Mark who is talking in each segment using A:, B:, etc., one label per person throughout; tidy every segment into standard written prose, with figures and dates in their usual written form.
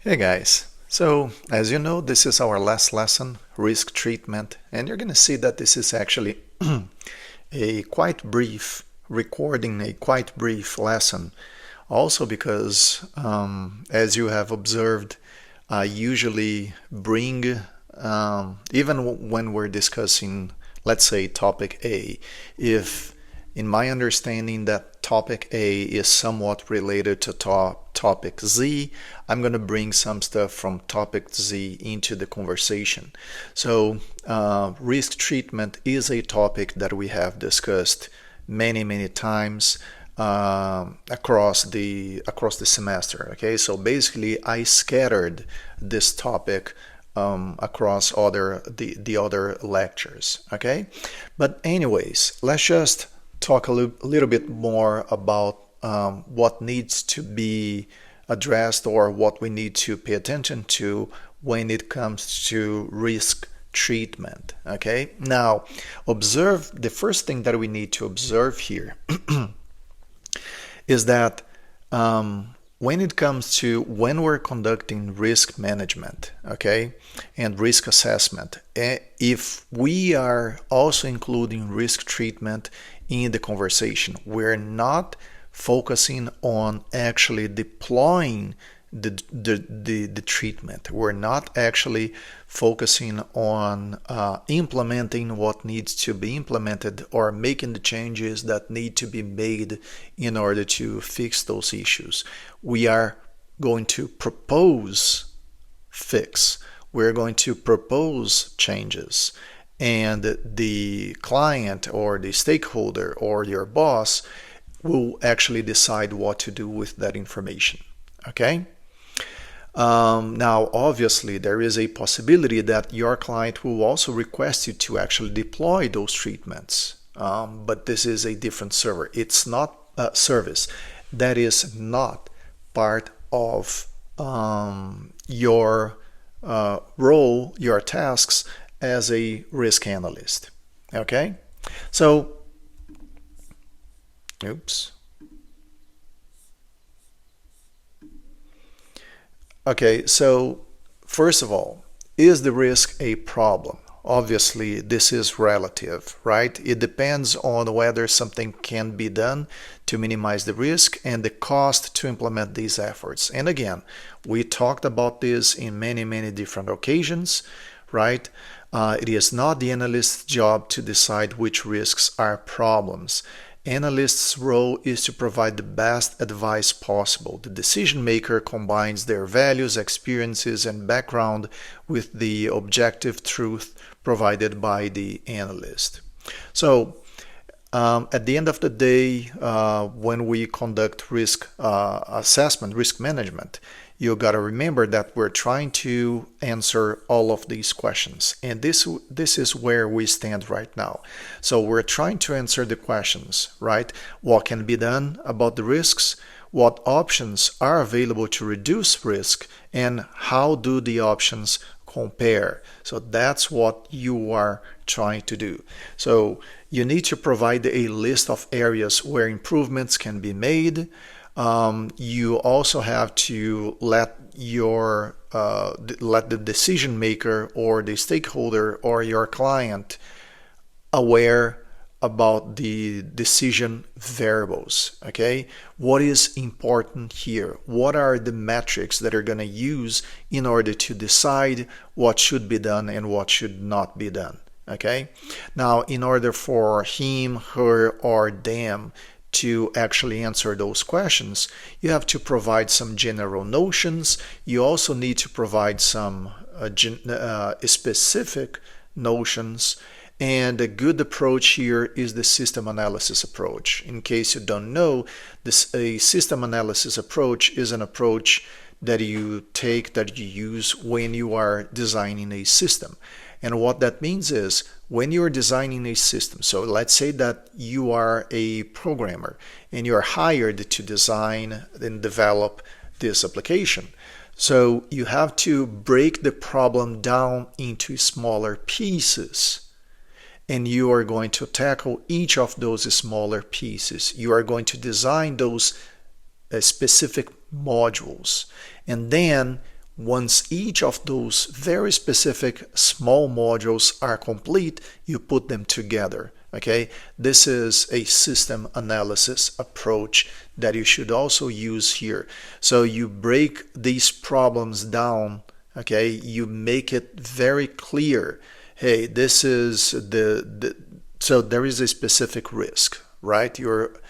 A: Hey guys, so as you know, this is our last lesson, risk treatment, and you're going to see that this is actually a quite brief recording, a quite brief lesson. Also because, as you have observed, I usually bring, even when we're discussing, let's say, topic A, if in my understanding that topic A is somewhat related to topic Z, I'm going to bring some stuff from topic Z into the conversation. So risk treatment is a topic that we have discussed many times across the semester. Okay, so basically I scattered this topic across the other lectures. Okay, but anyways, let's just talk a little bit more about what needs to be addressed or what we need to pay attention to when it comes to risk treatment. Okay, now observe the first thing that we need to observe here is that when it comes to when we're conducting risk management, okay, and risk assessment, if we are also including risk treatment in the conversation, we're not focusing on actually deploying the treatment. We're not actually focusing on implementing what needs to be implemented or making the changes that need to be made in order to fix those issues. We are going to propose fix. We're going to propose changes. And the client or the stakeholder or your boss will actually decide what to do with that information. Okay? Now, obviously, there is a possibility that your client will also request you to actually deploy those treatments. But this is a different server. It's not a service. That is not part of your role, your tasks as a risk analyst. Okay? So, oops. Okay, so first of all, is the risk a problem? Obviously, this is relative, right? It depends on whether something can be done to minimize the risk and the cost to implement these efforts. And again, we talked about this in many different occasions, right? It is not the analyst's job to decide which risks are problems. Analyst's role is to provide the best advice possible. The decision maker combines their values, experiences, and background with the objective truth provided by the analyst. So, at the end of the day, when we conduct risk assessment, risk management, you got to remember that we're trying to answer all of these questions. And this is where we stand right now. So we're trying to answer the questions, right? What can be done about the risks? What options are available to reduce risk? And how do the options compare? So that's what you are trying to do. So you need to provide a list of areas where improvements can be made. You also have to let the decision maker or the stakeholder or your client aware about the decision variables. Okay, what is important here? What are the metrics that are going to use in order to decide what should be done and what should not be done? Okay, now in order for him, her, or them to actually answer those questions, you have to provide some general notions. You also need to provide some specific notions. And a good approach here is the system analysis approach. In case you don't know, a system analysis approach is an approach that you use when you are designing a system. And what that means is when you're designing a system, so let's say that you are a programmer and you're hired to design and develop this application. So you have to break the problem down into smaller pieces. And you are going to tackle each of those smaller pieces. You are going to design those specific modules. And then Once each of those very specific small modules are complete, you put them together. Okay, this is a system analysis approach that you should also use here. So you break these problems down. Okay, you make it very clear. Hey, this is so there is a specific risk, right? You're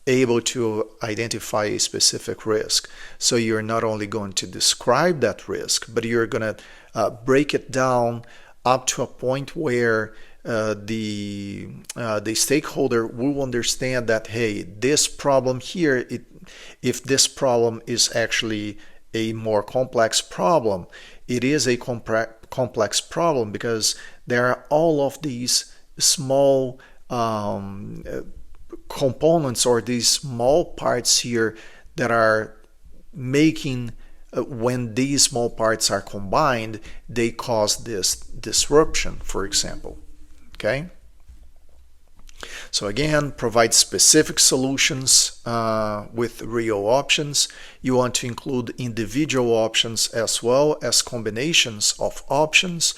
A: able to identify a specific risk. So you're not only going to describe that risk, but you're going to break it down up to a point where the stakeholder will understand that, hey, this problem here, if this problem is actually a more complex problem, it is a complex problem because there are all of these small components or these small parts here that are making, when these small parts are combined, they cause this disruption, for example. Okay? So again, provide specific solutions with real options. You want to include individual options as well as combinations of options.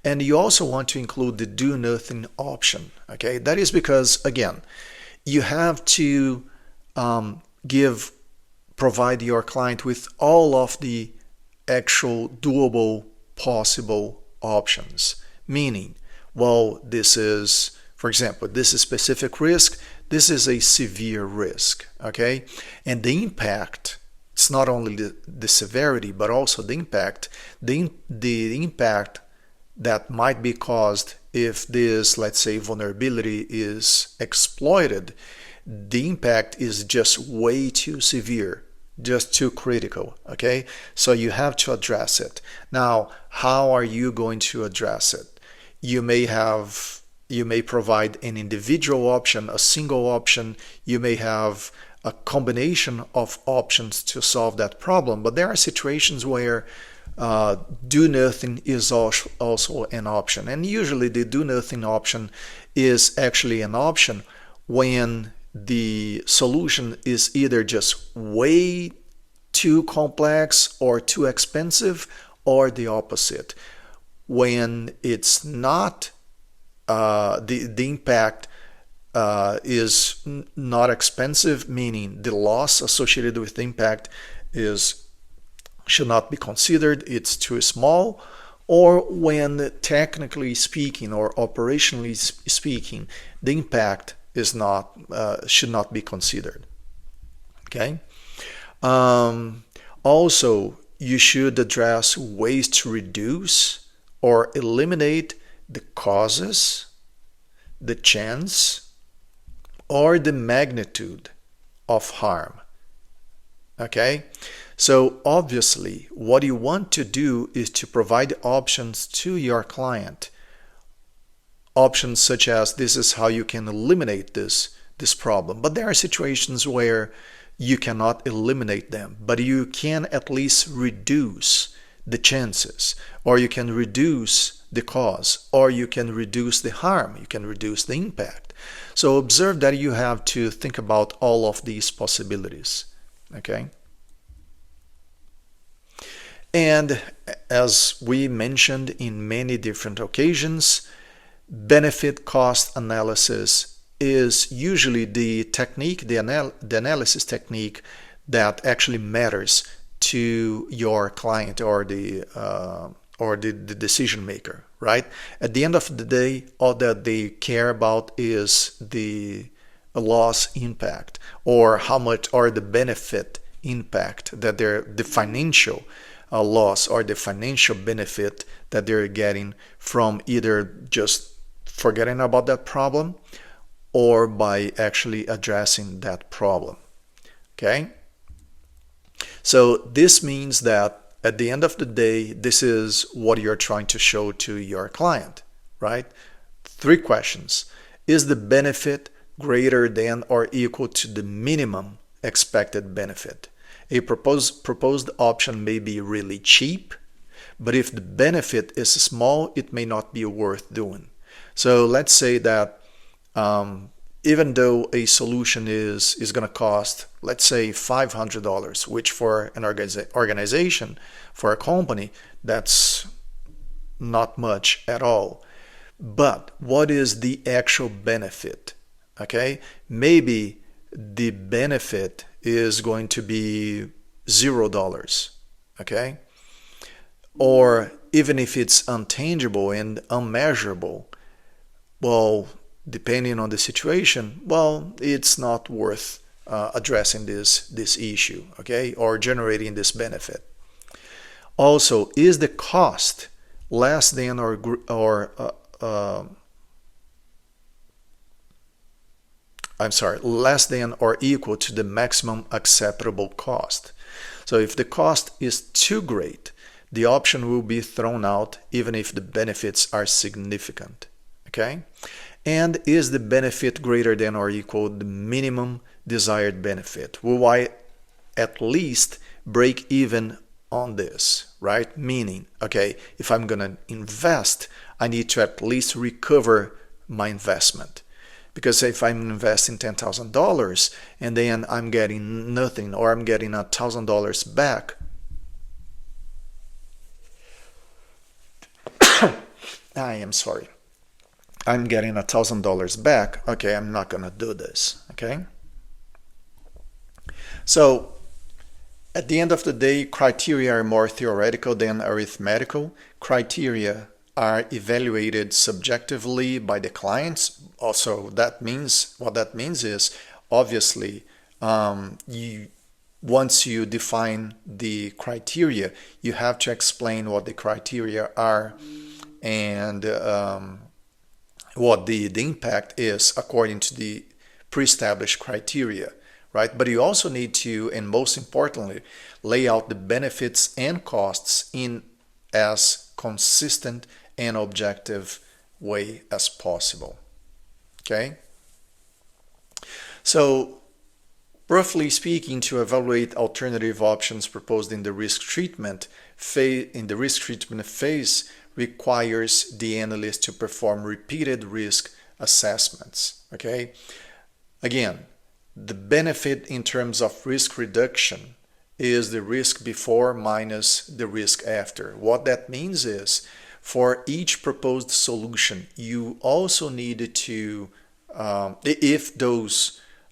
A: And you also want to include the do nothing option. Okay? That is because, again, you have to provide your client with all of the actual doable possible options. Meaning, well, this is, for example, this is specific risk, this is a severe risk, okay? And the impact, it's not only the severity, but also the impact. The impact that might be caused if this, let's say, vulnerability is exploited, the impact is just way too severe, just too critical, okay? So you have to address it. Now, how are you going to address it? You may provide an individual option, a single option. You may have a combination of options to solve that problem, but there are situations where do nothing is also an option. And usually the do nothing option is actually an option when the solution is either just way too complex or too expensive, or the opposite. When it's not, the impact is not expensive, meaning the loss associated with the impact should not be considered, it's too small, or when technically speaking or operationally speaking, the impact is not should not be considered. Okay. Also, you should address ways to reduce or eliminate the causes, the chance, or the magnitude of harm. Okay? So obviously, what you want to do is to provide options to your client. Options such as, this is how you can eliminate this problem. But there are situations where you cannot eliminate them, but you can at least reduce the chances, or you can reduce the cause, or you can reduce the harm, you can reduce the impact. So observe that you have to think about all of these possibilities. Okay? And as we mentioned in many different occasions, benefit cost analysis is usually the technique, the analysis technique that actually matters to your client or the decision maker, right? At the end of the day, all that they care about is the loss impact, or how much, or the benefit impact that the financial loss or the financial benefit that they're getting from either just forgetting about that problem or by actually addressing that problem. Okay? So this means that at the end of the day, this is what you're trying to show to your client, right? 3 questions. Is the benefit greater than or equal to the minimum expected benefit? A proposed option may be really cheap, but if the benefit is small, it may not be worth doing. So let's say that even though a solution is going to cost, let's say, $500, which for an organization, for a company, that's not much at all. But what is the actual benefit? Okay, maybe the benefit is going to be $0. Okay, or even if it's intangible and unmeasurable, well, depending on the situation, well, it's not worth addressing this issue, okay, or generating this benefit. Also, is the cost less than less than or equal to the maximum acceptable cost? So if the cost is too great, the option will be thrown out even if the benefits are significant. Okay? And is the benefit greater than or equal to the minimum desired benefit? Will I at least break even on this, right? Meaning, okay, if I'm going to invest, I need to at least recover my investment. Because if I'm investing $10,000 and then I'm getting nothing, or I'm getting $1,000 back, I am sorry. I'm getting $1,000 back. Okay, I'm not going to do this. Okay. So at the end of the day, criteria are more theoretical than arithmetical. Criteria are evaluated subjectively by the clients. Also, what that means is, obviously, once you define the criteria, you have to explain what the criteria are and what the impact is according to the pre-established criteria, right? But you also need to, and most importantly, lay out the benefits and costs in as consistent and objective way as possible. Okay? So, roughly speaking, to evaluate alternative options proposed in the risk treatment phase, requires the analyst to perform repeated risk assessments. Okay? Again, the benefit in terms of risk reduction is the risk before minus the risk after. What that means is, for each proposed solution, you also need to, if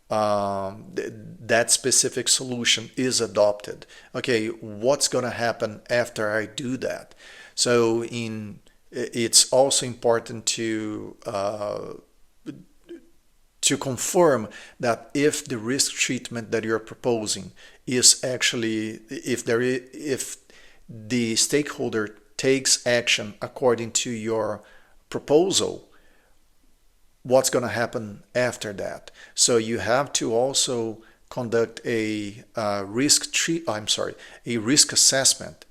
A: that specific solution is adopted, okay, what's going to happen after I do that? So it's also important to confirm that if the risk treatment that you're proposing is actually, if the stakeholder takes action according to your proposal, what's going to happen after that? So you have to also conduct a risk assessment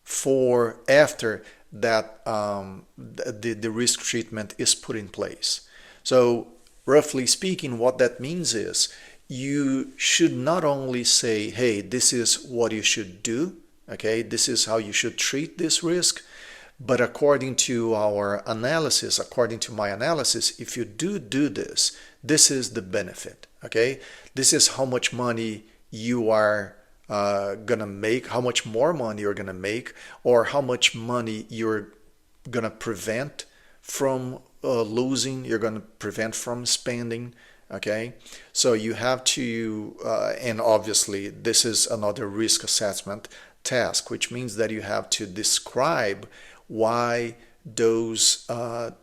A: for after that the risk treatment is put in place. So roughly speaking, what that means is you should not only say, hey, this is what you should do, okay, this is how you should treat this risk, but according to our analysis, according to my analysis, if you do this, this is the benefit, okay? This is how much money you are gonna make, how much more money you're gonna make, or how much money you're gonna prevent from losing, you're gonna prevent from spending, okay? So you have to, and obviously this is another risk assessment task, which means that you have to describe why those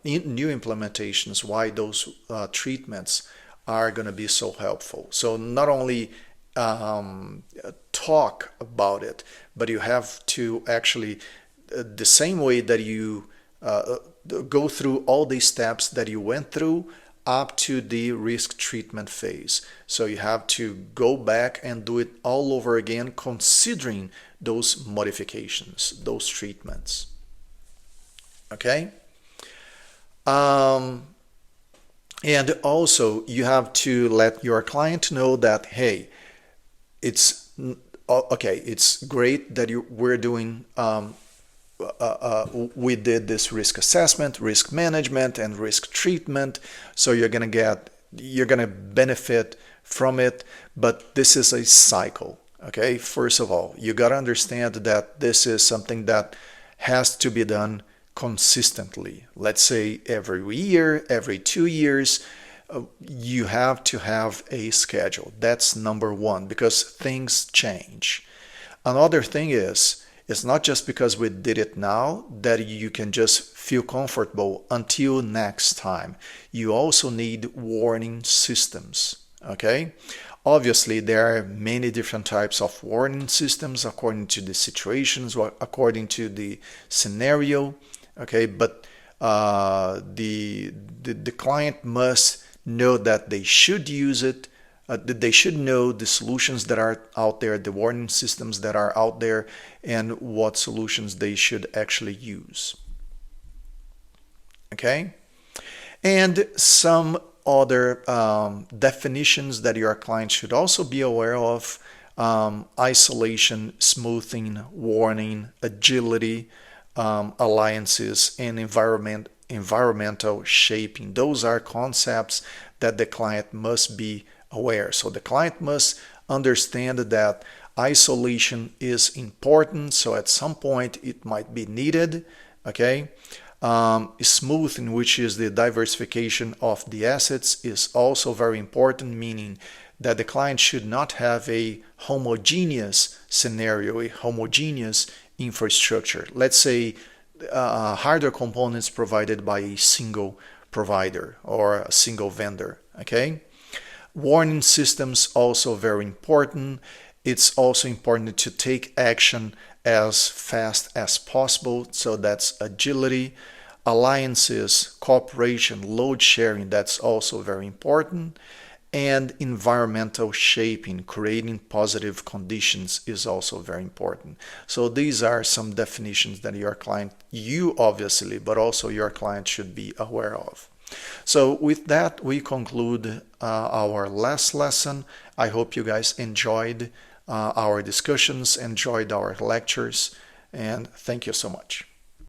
A: new implementations, why those treatments are going to be so helpful. So not only talk about it, but you have to actually, the same way that you go through all these steps that you went through up to the risk treatment phase. So you have to go back and do it all over again, considering those modifications, those treatments. Okay? And also you have to let your client know that, hey, it's okay, it's great that we're doing we did this risk assessment, risk management, and risk treatment. So you're going to get you're going to benefit from it, but this is a cycle. Okay, first of all, you got to understand that this is something that has to be done consistently. Let's say every year, every 2 years, you have to have a schedule. That's number one, because things change. Another thing is, it's not just because we did it now that you can just feel comfortable until next time. You also need warning systems, okay? Obviously, there are many different types of warning systems according to the situations or according to the scenario, okay? But the client must know that they should use it, that they should know the solutions that are out there, the warning systems that are out there, and what solutions they should actually use. Okay? And some other definitions that your client should also be aware of: isolation, smoothing, warning, agility, alliances, and environmental shaping. Those are concepts that the client must be aware. So the client must understand that isolation is important, so at some point it might be needed, okay? Smoothing, which is the diversification of the assets, is also very important, meaning that the client should not have a homogeneous scenario, a homogeneous infrastructure. Let's say hardware components provided by a single provider or a single vendor, okay? Warning systems also very important. It's also important to take action as fast as possible, so that's agility. Alliances, cooperation, load sharing, that's also very important. And environmental shaping, creating positive conditions, is also very important. So these are some definitions that your client, you obviously, but also your client should be aware of. So with that, we conclude our last lesson. I hope you guys enjoyed our discussions, enjoyed our lectures, and thank you so much.